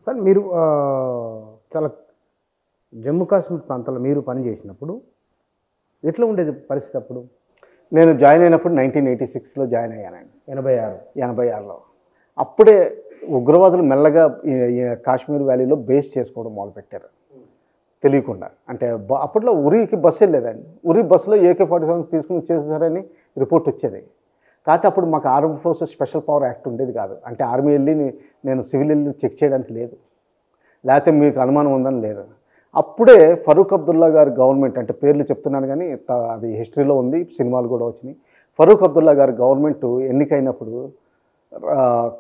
Sir మీరు చాలా జమ్మూ కాశ్మీర్ ప్రాంతంలో మీరు పని చేసినప్పుడు ఎట్లా ఉండేది పరిస్థితి అప్పుడు? నేను జాయిన్ అయినప్పుడు 1986లో జాయిన్ అయ్యానండి. 86లో అప్పుడే ఉగ్రవాదులు మెల్లగా కాశ్మీర్ వ్యాలీలో బేస్ చేసుకోవడం మొదలుపెట్టారు తెలియకుండా. అంటే అప్పట్లో ఉరికి బస్సు వెళ్ళేదండి. ఉరి బస్సులో AK-47 తీసుకుని వచ్చేసారని రిపోర్ట్ వచ్చేది. కాకపోతే అప్పుడు మాకు arm forces special power act ఉండేది కాదు. అంటే ఆర్మీ వెళ్ళి నేను సివిల్ వెళ్ళి చెక్ చేయడానికి లేదు, లేకపోతే మీకు అనుమానం ఉందని లేదు. అప్పుడే ఫరూక్ అబ్దుల్లా గారి గవర్నమెంట్, అంటే పేర్లు చెప్తున్నాను కానీ అది హిస్టరీలో ఉంది, సినిమాలు కూడా వచ్చినాయి. ఫరూక్ అబ్దుల్లా గారి గవర్నమెంట్ ఎన్నికైనప్పుడు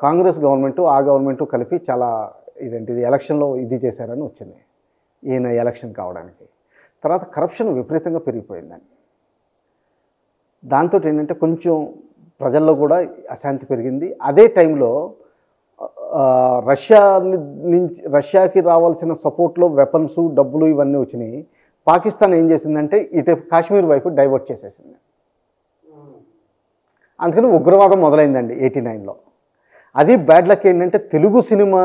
కాంగ్రెస్ గవర్నమెంట్ ఆ గవర్నమెంట్ కలిపి చాలా ఇదేంటిది ఎలక్షన్లో ఇది చేశారని వచ్చింది ఈయన ఎలక్షన్ కావడానికి. తర్వాత కరప్షన్ విపరీతంగా పెరిగిపోయిందండి. దాంతో ఏంటంటే కొంచెం ప్రజల్లో కూడా అశాంతి పెరిగింది. అదే టైంలో రష్యాకి రావాల్సిన సపోర్ట్లో వెపన్స్, డబ్బులు ఇవన్నీ వచ్చినాయి. పాకిస్తాన్ ఏం చేసిందంటే ఇటు కాశ్మీర్ వైపు డైవర్ట్ చేసేసింది. అందుకని ఉగ్రవాదం మొదలైందండి 89లో. అది బ్యాడ్ లక్ ఏంటంటే తెలుగు సినిమా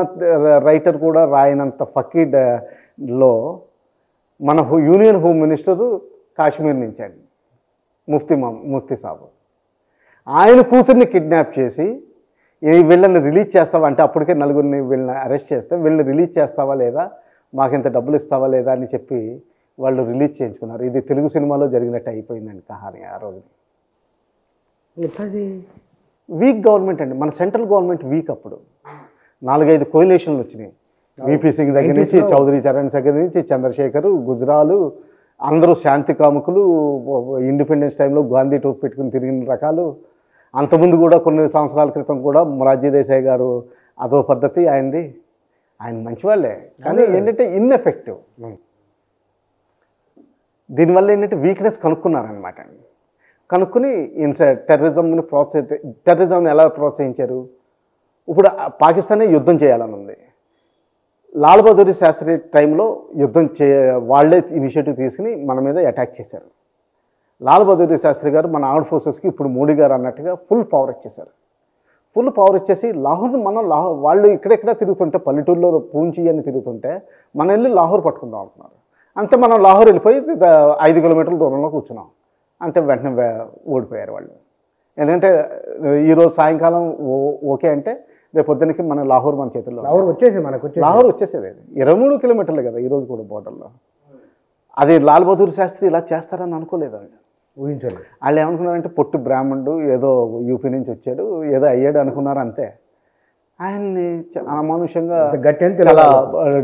రైటర్ కూడా రాయనంత ఫకీడ్లో మన యూనియన్ హోమ్ మినిస్టరు కాశ్మీర్ నుంచి అండి, ముఫ్తీ సాబు. ఆయన కూతుర్ని కిడ్నాప్ చేసి వీళ్ళని రిలీజ్ చేస్తావా అంటే, అప్పటికే నలుగురిని వీళ్ళని అరెస్ట్ చేస్తే వీళ్ళని రిలీజ్ చేస్తావా లేదా, మాకింత డబ్బులు ఇస్తావా లేదా అని చెప్పి వాళ్ళు రిలీజ్ చేయించుకున్నారు. ఇది తెలుగు సినిమాలో జరిగినట్టు అయిపోయిందండి కహాని ఆ రోజు. వీక్ గవర్నమెంట్ అండి, మన సెంట్రల్ గవర్నమెంట్ వీక్. అప్పుడు 4-5 కోయిలేషన్లు వచ్చినాయి. VP సింగ్ దగ్గర నుంచి, చౌదరి చరణ్ దగ్గర నుంచి, చంద్రశేఖర్, గుజరాలు, అందరూ శాంతి కాముకులు, ఇండిపెండెన్స్ టైంలో గాంధీ టోపీ పెట్టుకుని తిరిగిన రకాలు. అంతకుముందు కూడా కొన్ని సంవత్సరాల క్రితం కూడా మొరార్జీ దేశాయ్ గారు అదో పద్ధతి ఆయనది. ఆయన మంచివాళ్ళే, కానీ ఏంటంటే ఇన్ఎఫెక్టివ్. దీనివల్ల ఏంటంటే వీక్నెస్ కనుక్కున్నారనమాట. కనుక్కుని టెర్రరిజంని ఎలా ప్రోత్సహించారు. ఇప్పుడు పాకిస్తానే యుద్ధం చేయాలని ఉంది. లాల్ బహదూర్ శాస్త్రి టైంలో వాళ్ళే ఇనిషియేటివ్ తీసుకుని మన మీద అటాక్ చేశారు. లాల్ బహదూర్ శాస్త్రి గారు మన ఆర్మ్డ్ ఫోర్సెస్కి ఇప్పుడు మోడీ గారు అన్నట్టుగా ఫుల్ పవర్ ఇచ్చేశారు. ఫుల్ పవర్ ఇచ్చేసి వాళ్ళు ఇక్కడెక్కడ తిరుగుతుంటే, పల్లెటూరులో పూంచి అని తిరుగుతుంటే మనం వెళ్ళి లాహోర్ పట్టుకుందాం అనుకున్నారు. అంతే మనం లాహోర్ వెళ్ళిపోయి 5 కిలోమీటర్ల దూరంలో కూర్చున్నాం. అంటే వెంటనే ఓడిపోయారు వాళ్ళు. ఎందుకంటే ఈరోజు సాయంకాలం ఓకే అంటే రేపు పొద్దునకి మన లాహోర్ మన చేతుల్లో లాహోర్ వచ్చేసేది. 23 కిలోమీటర్లే కదా ఈరోజు కూడా బోర్డర్లో. అది లాల్ బహదూర్ శాస్త్రి ఇలా చేస్తారని అనుకోలేదు వాళ్ళు, ఊహించారు. వాళ్ళు ఏమనుకున్నారంటే పొట్టు బ్రాహ్మణుడు, ఏదో యూపీ నుంచి వచ్చాడు, ఏదో అయ్యాడు అనుకున్నారు అంతే. ఆయన్ని అమానుషంగా చాలా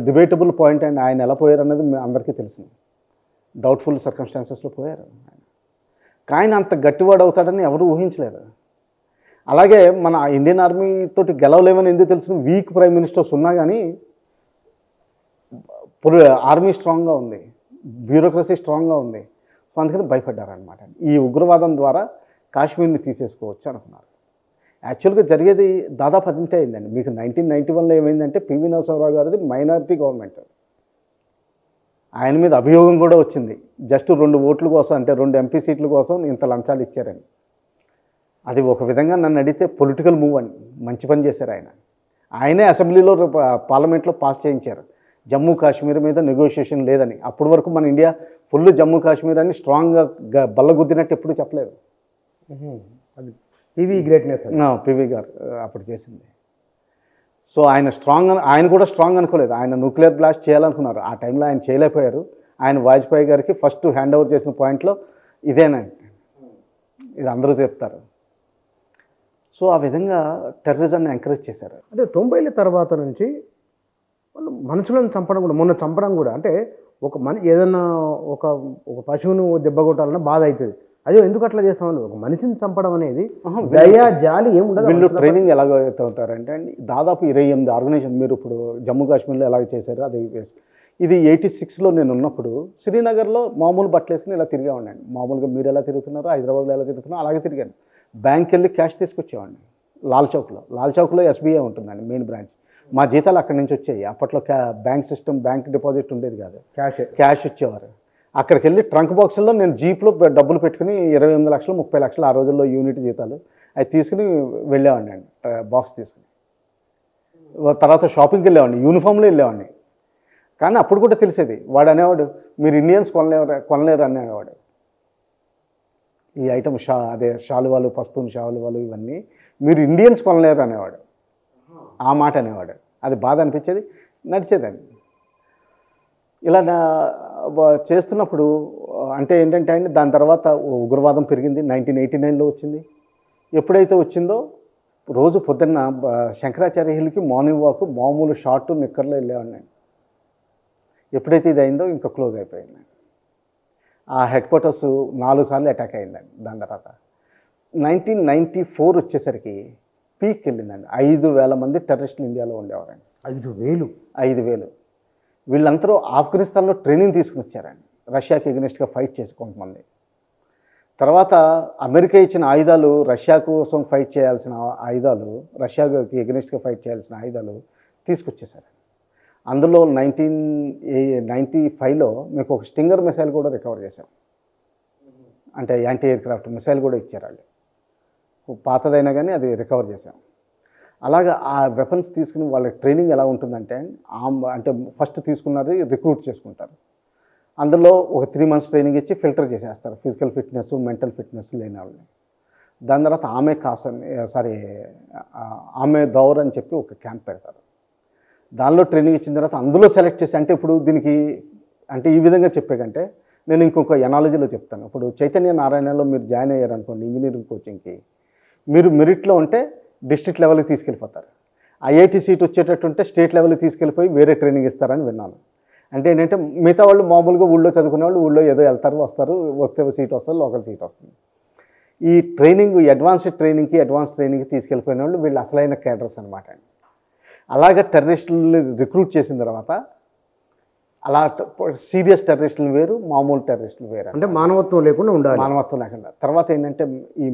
డిబేటబుల్ పాయింట్ అండి. ఆయన ఎలా పోయారు అన్నది అందరికీ తెలిసింది. డౌట్ఫుల్ సర్కమ్స్టాన్సెస్లో పోయారు. ఆయన అంత గట్టివాడు అవుతాడని ఎవరు ఊహించలేరు. అలాగే మన ఇండియన్ ఆర్మీ తోటి గెలవలేమని ఎందుకు తెలుసు, వీక్ ప్రైమ్ మినిస్టర్స్ ఉన్నా కానీ ఆర్మీ స్ట్రాంగ్గా ఉంది, బ్యూరోక్రసీ స్ట్రాంగ్గా ఉంది. సో అందుకని భయపడ్డారనమాట. ఈ ఉగ్రవాదం ద్వారా కాశ్మీర్ని తీసేసుకోవచ్చు అనుకున్నారు. యాక్చువల్గా జరిగేది దాదాపు అదంతే అయిందండి. మీకు 1991లో ఏమైందంటే PV నరసింహారావు గారిది మైనారిటీ గవర్నమెంట్. ఆయన మీద అభియోగం కూడా వచ్చింది, జస్ట్ 2 ఓట్ల కోసం, అంటే 2 MP సీట్ల కోసం ఇంత లంచాలు ఇచ్చారని. అది ఒక విధంగా నన్ను అడిగితే పొలిటికల్ మూవ్ అని, మంచి పని చేశారు ఆయన. ఆయనే అసెంబ్లీలో పార్లమెంట్లో పాస్ చేయించారు జమ్మూ కాశ్మీర్ మీద నెగోషియేషన్ లేదని. అప్పటి వరకు మన ఇండియా ఫుల్ జమ్మూ కాశ్మీర్ అని స్ట్రాంగ్గా బల్లగుద్దినట్టు ఎప్పుడు చెప్పలేదు. అది PV గారు అప్పుడు చేసింది. సో ఆయన కూడా స్ట్రాంగ్ అనుకోలేదు. ఆయన న్యూక్లియర్ బ్లాస్ట్ చేయాలనుకున్నారు. ఆ టైంలో ఆయన చేయలేకపోయారు. ఆయన వాజ్పేయి గారికి ఫస్ట్ హ్యాండ్ ఓవర్ చేసిన పాయింట్లో ఇదేనండి, ఇది అందరూ చెప్తారు. సో ఆ విధంగా టెర్రరిజాన్ని ఎంకరేజ్ చేశారు. అంటే 90ల తర్వాత నుంచి వాళ్ళు మనుషులను చంపడం కూడా, మొన్న చంపడం కూడా, అంటే ఒక ఏదన్నా ఒక పశువును దెబ్బ కొట్టాలన్నా బాధ అవుతుంది. అదే ఎందుకు అట్లా చేస్తామని, ఒక మనిషిని చంపడం అనేది దయా జాలి ఏముండదు. వీళ్ళు ట్రైనింగ్ ఎలాగైతే ఉంటారంటే అండి, దాదాపు 28 ఆర్గనైజేషన్ మీరు ఇప్పుడు జమ్మూ కాశ్మీర్లో ఎలాగ చేశారో అది ఇది 86లో నేను ఉన్నప్పుడు శ్రీనగర్లో మామూలు బట్టలు వేసుకుని ఇలా తిరిగా ఉండండి. మామూలుగా మీరు ఎలా తిరుగుతున్నారో, హైదరాబాద్లో ఎలా తిరుగుతున్నారో అలాగే తిరిగాను. బ్యాంక్కి వెళ్ళి క్యాష్ తీసుకొచ్చేవాడిని. లాల్ చౌక్లో SBI ఉంటుందండి మెయిన్ బ్రాంచ్. మా జీతాలు అక్కడి నుంచి వచ్చాయి. అప్పట్లో బ్యాంక్ సిస్టమ్, బ్యాంక్ డిపాజిట్ ఉండేది కాదు, క్యాష్ ఇచ్చేవారు. అక్కడికి వెళ్ళి ట్రంక్ బాక్సుల్లో నేను జీప్లో డబ్బులు పెట్టుకుని 28 లక్షలు 30 లక్షలు ఆ రోజుల్లో యూనిట్ జీతాలు అవి తీసుకుని వెళ్ళేవాడిని అండి, బాక్స్ తీసుకుని. తర్వాత షాపింగ్కి వెళ్ళేవాడిని, యూనిఫామ్లో వెళ్ళేవాడిని. కానీ అప్పుడు కూడా తెలిసేది, వాడు అనేవాడు మీరు ఇండియన్స్ కొనలేరు అనేవాడు. ఈ ఐటమ్ అదే షాలువాలు, పస్తూన్ షాలువాలు ఇవన్నీ మీరు ఇండియన్స్ కొనలేరు అనేవాడు. ఆ మాట అనేవాడు. అది బాధ అనిపించేది, నడిచేదాన్ని. ఇలా చేస్తున్నప్పుడు అంటే ఏంటంటే అండి, దాని తర్వాత ఉగ్రవాదం పెరిగింది. 1989లో వచ్చింది. ఎప్పుడైతే వచ్చిందో రోజు పొద్దున్న శంకరాచార్య హిల్కి మార్నింగ్ వాక్ మామూలు షార్ట్ నిక్కర్లో వెళ్ళేవాడిని. ఎప్పుడైతే ఇది అయిందో ఇంకా క్లోజ్ అయిపోయింది. ఆ హెడ్ క్వార్టర్స్ 4 సార్లు అటాక్ అయిందండి. దాని తర్వాత 1994 వచ్చేసరికి పీక్ వెళ్ళిందండి. 5,000 మంది టెర్రరిస్టులు ఇండియాలో ఉండేవారండి. 5,000 వీళ్ళందరూ ఆఫ్ఘనిస్తాన్లో ట్రైనింగ్ తీసుకుని వచ్చారండి, రష్యాకి ఎగనెస్ట్గా ఫైట్ చేసి కొంతమంది. తర్వాత అమెరికా ఇచ్చిన ఆయుధాలు, రష్యా కోసం ఫైట్ చేయాల్సిన ఆయుధాలు, రష్యాకి ఎగనెస్ట్గా ఫైట్ చేయాల్సిన ఆయుధాలు తీసుకొచ్చేసారు. అందులో 1995లో మీకు ఒక స్టింగర్ మిసైల్ కూడా రికవర్ చేశాం. అంటే యాంటీ ఎయిర్క్రాఫ్ట్ మిసైల్ కూడా ఇచ్చారు వాళ్ళు. పాతదైనా కానీ అది రికవర్ చేశాం. అలాగా ఆ వెపన్స్ తీసుకుని వాళ్ళ ట్రైనింగ్ ఎలా ఉంటుందంటే, అంటే ఫస్ట్ తీసుకున్నది రిక్రూట్ చేసుకుంటారు. అందులో ఒక 3 months ట్రైనింగ్ ఇచ్చి ఫిల్టర్ చేసేస్తారు, ఫిజికల్ ఫిట్నెస్, మెంటల్ ఫిట్నెస్ లేని వాళ్ళని. దాని తర్వాత ఆమె దౌర్ అని చెప్పి ఒక క్యాంప్ పెడతారు. దానిలో ట్రైనింగ్ ఇచ్చిన తర్వాత అందులో సెలెక్ట్ చేసి, అంటే ఇప్పుడు దీనికి అంటే ఈ విధంగా చెప్పే కంటే నేను ఇంకొక ఎనాలజీలో చెప్తాను. ఇప్పుడు చైతన్య నారాయణలో మీరు జాయిన్ అయ్యారనుకోండి ఇంజనీరింగ్ కోచింగ్కి, మీరు మెరిట్లో ఉంటే డిస్ట్రిక్ట్ లెవెల్కి తీసుకెళ్ళిపోతారు. ఐఐటి సీట్ వచ్చేటట్టు ఉంటే స్టేట్ లెవెల్కి తీసుకెళ్ళిపోయి వేరే ట్రైనింగ్ ఇస్తారని విన్నాను. అంటే ఏంటంటే మిగతా వాళ్ళు మామూలుగా ఊళ్ళో చదువుకునే వాళ్ళు ఊళ్ళో ఏదో వెళ్తారు, వస్తే సీట్ వస్తారు, లోకల్ సీట్ వస్తుంది. ఈ ట్రైనింగ్ అడ్వాన్స్ ట్రైనింగ్కి తీసుకెళ్ళిపోయిన వాళ్ళు వీళ్ళు అసలైన క్యాడర్స్ అనమాట అండి. అలాగే టెర్రరిస్టులు రిక్రూట్ చేసిన తర్వాత అలా సీరియస్ టెర్రరిస్టులు వేరు, మామూలు టెర్రరిస్టులు వేరు. అంటే మానవత్వం లేకుండా ఉండాలి. మానవత్వం లేకుండా. తర్వాత ఏంటంటే ఈ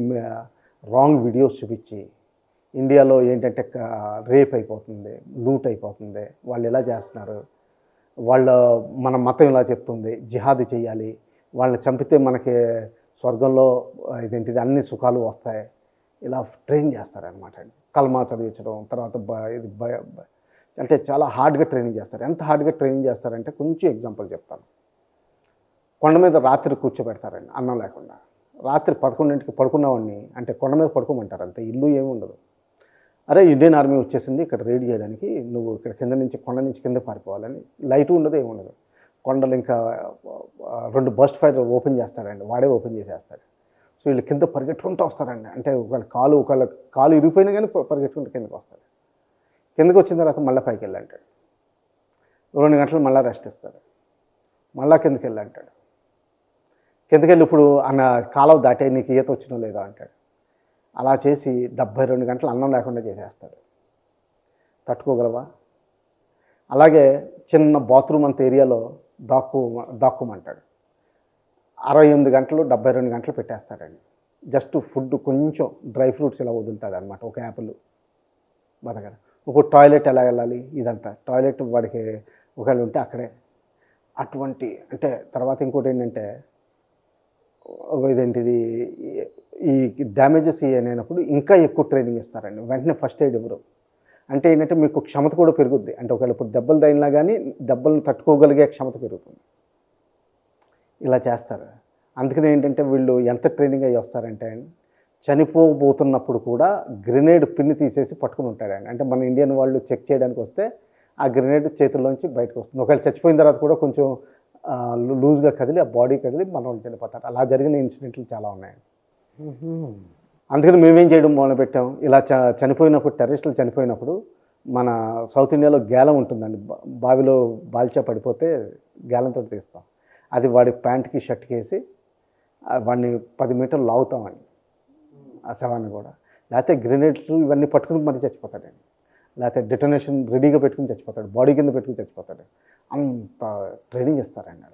రాంగ్ వీడియోస్ చూపించి ఇండియాలో ఏంటంటే రేప్ అయిపోతుంది, లూట్ అయిపోతుంది, వాళ్ళు ఎలా చేస్తున్నారు, మన మతం ఇలా చెప్తుంది, జిహాద్ చేయాలి, వాళ్ళని చంపితే మనకి స్వర్గంలో అన్ని సుఖాలు వస్తాయి, ఇలా ట్రైన్ చేస్తారనమాట. కల్మా చదివించడం, తర్వాత అంటే చాలా హార్డ్గా ట్రైనింగ్ చేస్తారు. ఎంత హార్డ్గా ట్రైనింగ్ చేస్తారంటే కొంచెం ఎగ్జాంపుల్ చెప్తాను. కొండ మీద రాత్రి కూర్చోబెడతారండి అన్నం లేకుండా. రాత్రి 11ంటికి పడుకున్నవాడిని, అంటే కొండ మీద పడుకోమంటారు, అంతే, ఇల్లు ఏమి ఉండదు. అరే ఇండియన్ ఆర్మీ వచ్చేసింది ఇక్కడ రైడ్ చేయడానికి, నువ్వు ఇక్కడ కొండ నుంచి కింద పారిపోవాలని. లైట్ ఉండదు, ఏమి ఉండదు. కొండలు ఇంకా 2 బస్ట్ ఫైర్ ఓపెన్ చేస్తాడండి, వాడే ఓపెన్ చేసేస్తాడు. సో వీళ్ళు కింద పరిగెట్టుకుంటూ వస్తారండి. అంటే ఒకళ్ళ కాలు ఇరిగిపోయినా కానీ పరిగెట్టుకుంటూ కిందకి వస్తాడు. కిందకి వచ్చిన తర్వాత మళ్ళీ పైకి వెళ్ళంటాడు. 2 గంటలు మళ్ళీ రెస్ట్ ఇస్తాడు, మళ్ళీ కిందకి వెళ్ళంటాడు. కిందకి వెళ్ళి ఇప్పుడు కాలువ దాటే నీకు ఈత వచ్చినో లేదా అంటాడు. అలా చేసి 72 గంటలు అన్నం లేకుండా చేసేస్తాడు. తట్టుకోగలవా? అలాగే చిన్న బాత్రూమ్ అంత ఏరియాలో దాక్కోమంటాడు. 68 గంటలు 72 గంటలు పెట్టేస్తాడండి. జస్ట్ ఫుడ్ కొంచెం డ్రై ఫ్రూట్స్ ఇలా వదులుతాడు అనమాట, ఒక యాపిల్ బతకడు. ఒక టాయిలెట్ ఎలా వెళ్ళాలి ఇదంతా, టాయిలెట్ వాడికి ఒకవేళ ఉంటే అక్కడే. అటువంటి అంటే తర్వాత ఇంకోటి ఏంటంటే ఈ డ్యామేజెస్ అయినప్పుడు ఇంకా ఎక్కువ ట్రైనింగ్ ఇస్తారండి. వెంటనే ఫస్ట్ ఎయిడ్ ఇవ్వరు. అంటే ఏంటంటే మీకు క్షమత కూడా పెరుగుద్ది. అంటే ఒకవేళ ఇప్పుడు దెబ్బలు తగిలినా కానీ దెబ్బలు తట్టుకోగలిగే క్షమత పెరుగుతుంది. ఇలా చేస్తారు. అందుకని ఏంటంటే వీళ్ళు ఎంత ట్రైనింగ్ అయ్యి వస్తారంటే చనిపోబోతున్నప్పుడు కూడా గ్రెనేడ్ పిన్ని తీసేసి పట్టుకుని ఉంటాడండి. అంటే మన ఇండియన్ వాళ్ళు చెక్ చేయడానికి వస్తే ఆ గ్రెనేడ్ చేతుల్లోంచి బయటకు వస్తుంది. ఒకవేళ చచ్చిపోయిన తర్వాత కూడా కొంచెం లూజ్గా కదిలి ఆ బాడీ కదిలి మన వాళ్ళు చనిపోతారు. అలా జరిగిన ఇన్సిడెంట్లు చాలా ఉన్నాయండి. అందుకని మేమేం చేయడం మొదలుపెట్టాం, ఇలా చనిపోయినప్పుడు టెర్రరిస్టులు చనిపోయినప్పుడు మన సౌత్ ఇండియాలో గేలం ఉంటుందండి. బావిలో బాల్చా పడిపోతే గేలంతో తీస్తాం. అది వాడి ప్యాంట్కి షర్ట్కి వేసి వాడిని 10 మీటర్లు లాగుతామండి ఆ శవాన్ని కూడా. లేకపోతే గ్రెనేడ్స్ ఇవన్నీ పట్టుకుని మరి చచ్చిపోతాడండి. లేకపోతే డెటోనేషన్ రెడీగా పెట్టుకుని చచ్చిపోతాడు, బాడీ కింద పెట్టుకుని చచ్చిపోతాడు. అంత ట్రైనింగ్ ఇస్తారండి.